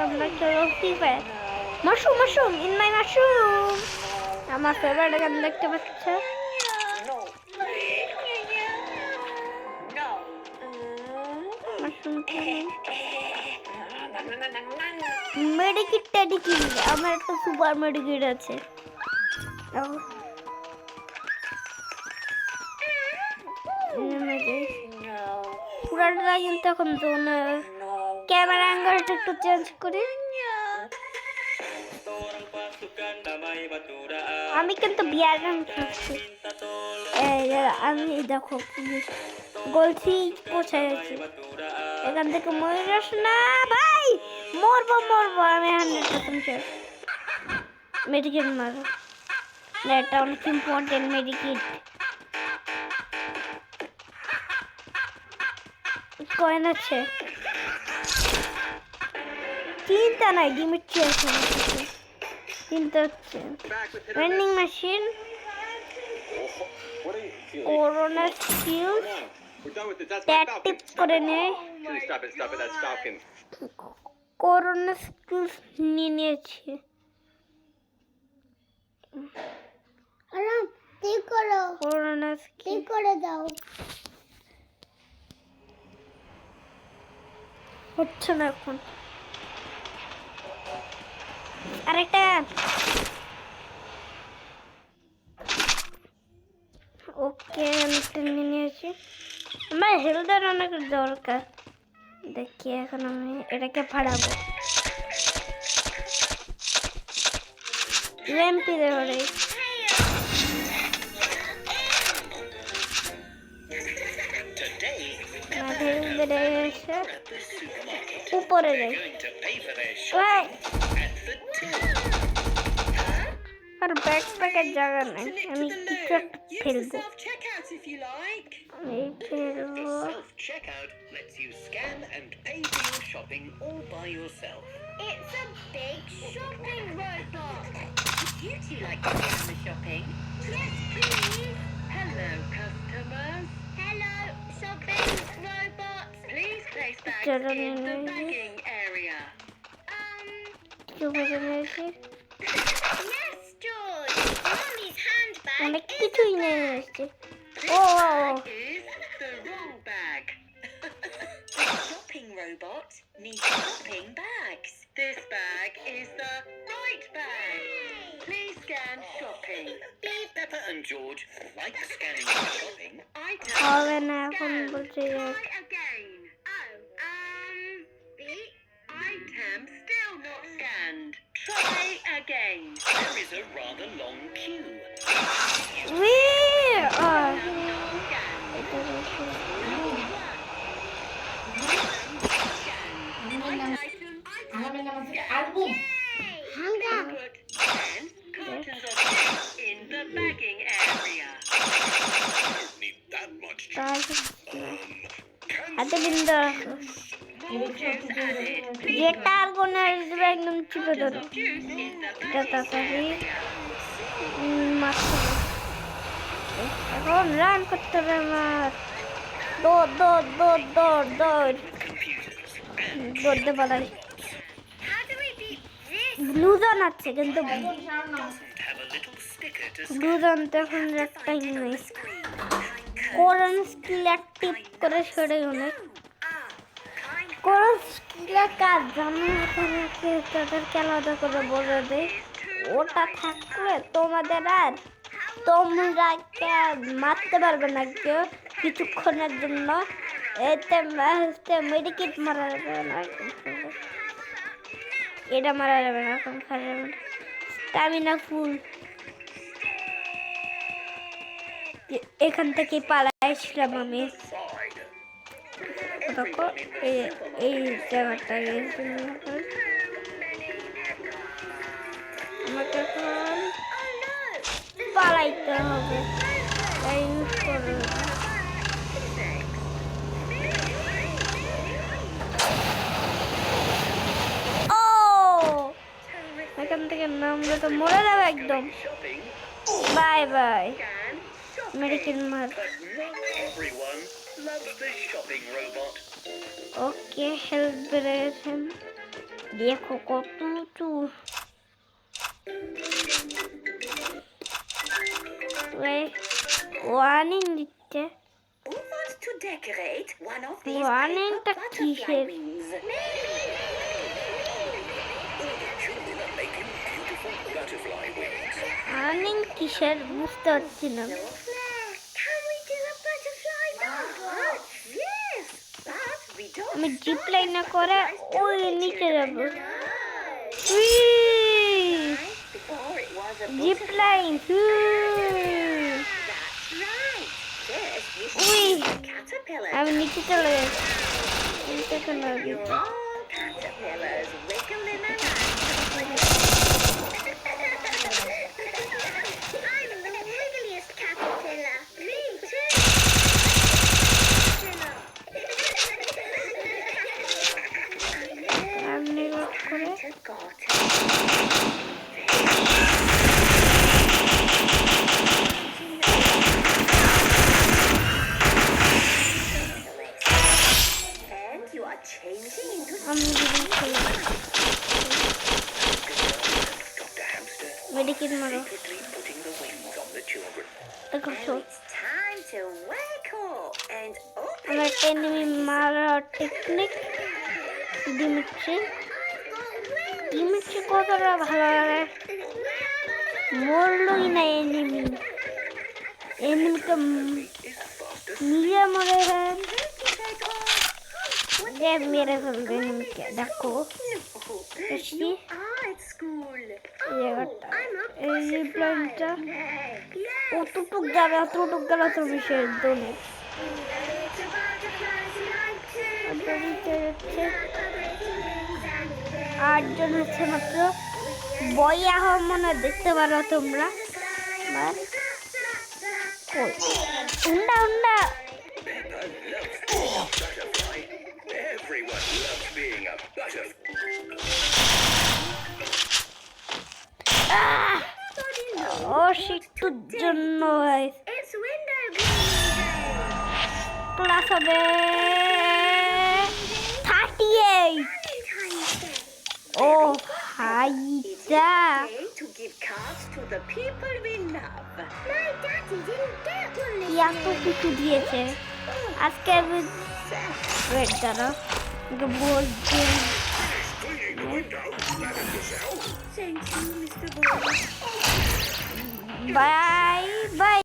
আমরা খেলো free fire. Mushroom mushroom in my mushroom, আমার ফেভারিট গান দেখতে পাচ্ছ। মাশরুম মেডিকিট টেডিকি, আমার একটা সুপার মেডিকিট আছে। পুরাটা কিন্তু এখন জোন, ক্যামেরা অ্যাঙ্গেলটা একটু চেঞ্জ করি। আমি কিন্তু বিয়ার গান খাচ্ছি। আমি দেখো বলছি পৌঁছায় গেছি, এখান থেকে ময়ূর না ভাই, মরবো মরবো আমি 100% মেডিকেট মারো, এটা অনেক ইম্পর্টেন্ট মেডিকেট। কয়েন আছে, চিন্তা নাই, ডিমিট্রি আছে চিন্তা হচ্ছে। ভেন্ডিং মেশিন, করোনা স্কিল টিপ করে নেয়, করোনা স্কিল নিয়ে নিয়েছি। করোনা স্কিল করে দাও, হচ্ছে না এখন। আরেকটা ওকে নিয়ে নিয়েছি। আমার হেলথের অনেক দরকার, দেখি এখন আমি এটাকে ফাড়াবো। র্যাম্পি ধরে উপরে যাই, আর ব্যাকপ্যাকের জায়গা নেই, আমি কিছু একটা ফেলবো। এই ফেলবো, It's a big shopping robot. You two like to go on the shopping? Yes, please. Hello, customers. Hello, shopping robots. Please place bags in the bagging area. Yes, George. Mommy's handbag অনেক is কিছুই a নিয়ে bag. এসেছে। This O bag is the wrong bag. The shopping robot needs shopping bags. This bag is the right bag. Please scan shopping. Beep. Peppa and George like scanning the shopping. Item হবে না এখন scanned. বলছে। Try again. Beep. Item still not scanned. Try again. There is a rather long queue. In the bagging area. Need that much. হাতে বিন্দু More juice added. Please যেটা আর কোন আসবে একদম চিপে ধরো, juice in the এটা bagging তাড়াতাড়ি area. মারতে হবে। এখন রান করতে হবে আমার, দৌড় দৌড় দৌড় দৌড় দৌড় দৌড়তে পালাই। How do we beat this? ব্লুজন আছে কিন্তু Have a little sticker to ব্লুজন তো এখন একটাই নেই। কোরআন স্কিল অ্যাক্টিভ করে সরে অনেক কোরআন স্কিলের কাজ জানো, তাদেরকে আলাদা করে বলে দেয়। ওটা থাকলে তোমাদের আর তোমরা মারতে পারবে না কেউ কিছুক্ষণের জন্য। এতে মেডিকেট মারা যাবে না, এটা মারা যাবে না, এখন খাওয়া যাবে না। স্টামিনা ফুল, এখান থেকে পালাইছিলাম আমি। দেখো এই জায়গাটা আমাকে এখন পালাইতে হবে, ইউজ করে। ও এখান থেকে নামলে তো মরে যাবে একদম। বাই বাই মেডিকেল মার। everyone loves the shopping robot. Okay help বেড়ে গেছেন। দেখো কত উঁচু। ওয়ার্নিং দিচ্ছে। Who wants to decorate one of these Warning paper ta butterfly kiser. wings? All the children are making beautiful butterfly wings. Warning কিসের বুঝতে পারছি না। Can we do a butterfly dance? Yes, but we don't. আমি zip start লাইনে with করে butterflies, ওই do we, নিচে children? যাব। Before it was a zip butterfly. Line. That's right. First, you should Ui. use the caterpillar. আমি নিচে চলে যাচ্ছি। নিচে চলে You're গেছি। all caterpillars wiggling around. I'm the wiggliest caterpillar. Me too. সামনে রোড করে To go to. And you are changing into আমি যদি চলে Dr. Hamster মেডিকেট মারো। secretly putting the wings on the children. দেখো And it's time to wake up and open আমার একটা enemy মারার টেকনিক দিমিট্রি। দিমিট্রি কতটা ভালো লাগে। মরলই না এনিমি। এনিমিকে Is faster. নিজে মরে যে মেরে ফেলবে এনিমিকে। দেখো এসছি You are at school. জায়গাটা এই যে প্ল্যানটা অতটুক যাবে অতটুক গেল তো বিশেষ দোনে আটজন হচ্ছে মাত্র বই আহর মনে দেখতে পারো তোমরা। বাস কই উন্ডা উন্ডা Butterfly. Everyone loves being a butterfly. ও শিক্ষুর জন্য It's window ক্লাস হবে 38। ও ভাইটা day to give cards to the people we love. My daddy didn't get one. এত কিছু দিয়েছে আজকে। আমি ওয়েট দাঁড়া বলছি Cleaning the window. That is yourself. Thank you, Mr. Boy. Bye bye.